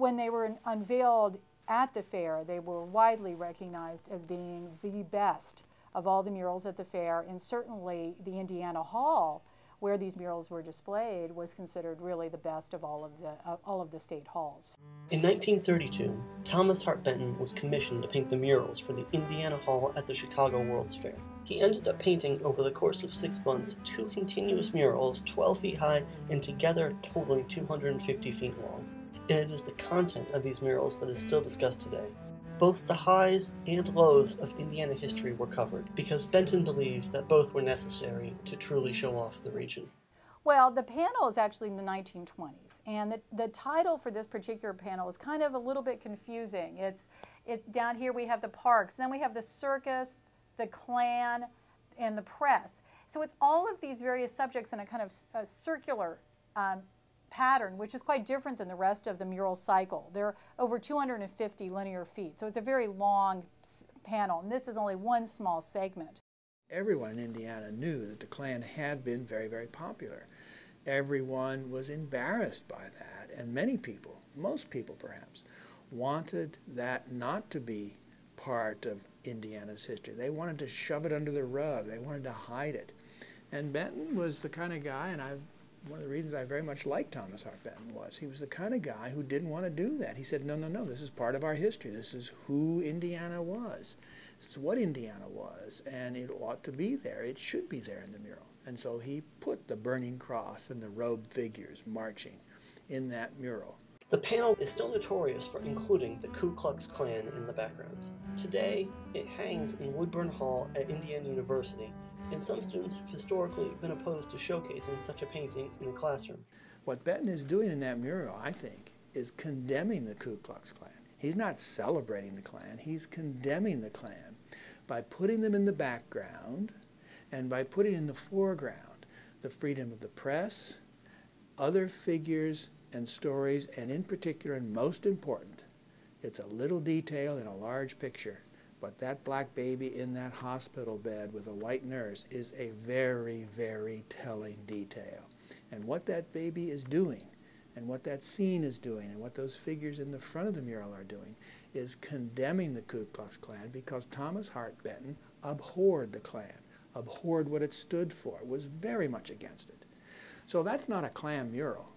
when they were unveiled at the fair, they were widely recognized as being the best of all the murals at the fair, and certainly the Indiana Hall, where these murals were displayed, was considered really the best of all of the state halls. In 1932, Thomas Hart Benton was commissioned to paint the murals for the Indiana Hall at the Chicago World's Fair. He ended up painting, over the course of 6 months, 2 continuous murals 12 feet high and together totaling 250 feet long. And it is the content of these murals that is still discussed today. Both the highs and lows of Indiana history were covered, because Benton believed that both were necessary to truly show off the region. Well, the panel is actually in the 1920s, and the title for this particular panel is kind of a little bit confusing. It's down here we have the parks, then we have the circus, the Klan, and the press. So it's all of these various subjects in a kind of a circular pattern, which is quite different than the rest of the mural cycle. There are over 250 linear feet, so it's a very long panel, and this is only one small segment. Everyone in Indiana knew that the Klan had been very, very popular. Everyone was embarrassed by that, and many people, most people perhaps, wanted that not to be part of Indiana's history. They wanted to shove it under the rug. They wanted to hide it. And Benton was the kind of guy, and one of the reasons I very much liked Thomas Hart Benton was he was the kind of guy who didn't want to do that. He said, no, no, no, this is part of our history. This is who Indiana was. This is what Indiana was, and it ought to be there. It should be there in the mural. And so he put the burning cross and the robed figures marching in that mural. The panel is still notorious for including the Ku Klux Klan in the background. Today, it hangs in Woodburn Hall at Indiana University, and some students have historically been opposed to showcasing such a painting in a classroom. What Benton is doing in that mural, I think, is condemning the Ku Klux Klan. He's not celebrating the Klan, he's condemning the Klan by putting them in the background and by putting in the foreground the freedom of the press, other figures and stories, and in particular, and most important, it's a little detail in a large picture, but that black baby in that hospital bed with a white nurse is a very, very telling detail. And what that baby is doing, and what that scene is doing, and what those figures in the front of the mural are doing, is condemning the Ku Klux Klan, because Thomas Hart Benton abhorred the Klan, abhorred what it stood for, was very much against it. So that's not a Klan mural.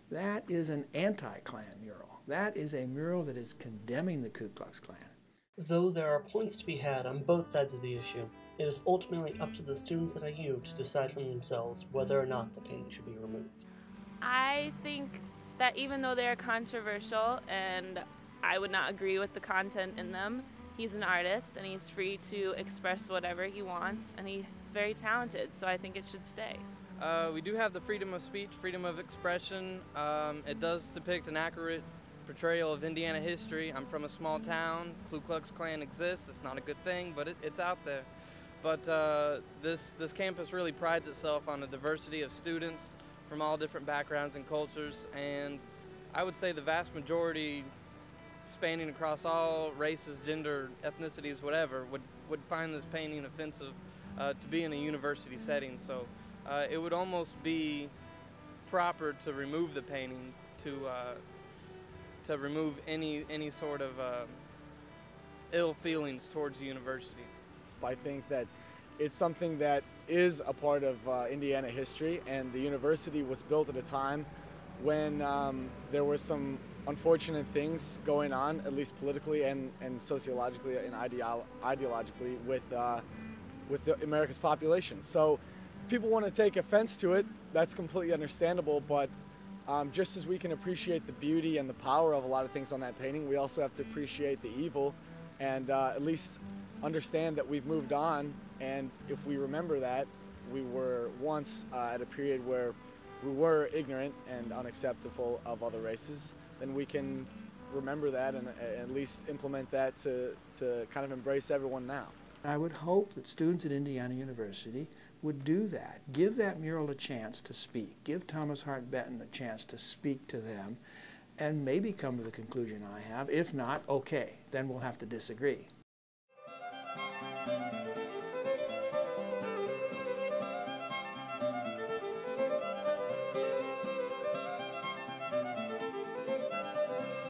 That is an anti-Klan mural. That is a mural that is condemning the Ku Klux Klan. Though there are points to be had on both sides of the issue, it is ultimately up to the students at IU to decide for themselves whether or not the painting should be removed. I think that even though they're controversial and I would not agree with the content in them, he's an artist and he's free to express whatever he wants, and he's very talented, so I think it should stay. We do have the freedom of speech, freedom of expression. It does depict an accurate portrayal of Indiana history. I'm from a small town. Ku Klux Klan exists. It's not a good thing, but it's out there. But this campus really prides itself on a diversity of students from all different backgrounds and cultures, and I would say the vast majority, spanning across all races, gender, ethnicities, whatever, would find this painting offensive to be in a university setting. So it would almost be proper to remove the painting, to remove any sort of ill feelings towards the university. I think that it's something that is a part of Indiana history, and the university was built at a time when there were some unfortunate things going on, at least politically and sociologically and ideologically with America's population. So if people want to take offense to it, that's completely understandable, but just as we can appreciate the beauty and the power of a lot of things on that painting, we also have to appreciate the evil and at least understand that we've moved on, and if we remember that we were once at a period where we were ignorant and unacceptable of other races, then we can remember that and at least implement that to kind of embrace everyone now. I would hope that students at Indiana University would do that. Give that mural a chance to speak. Give Thomas Hart Benton a chance to speak to them and maybe come to the conclusion I have. If not, okay, then we'll have to disagree.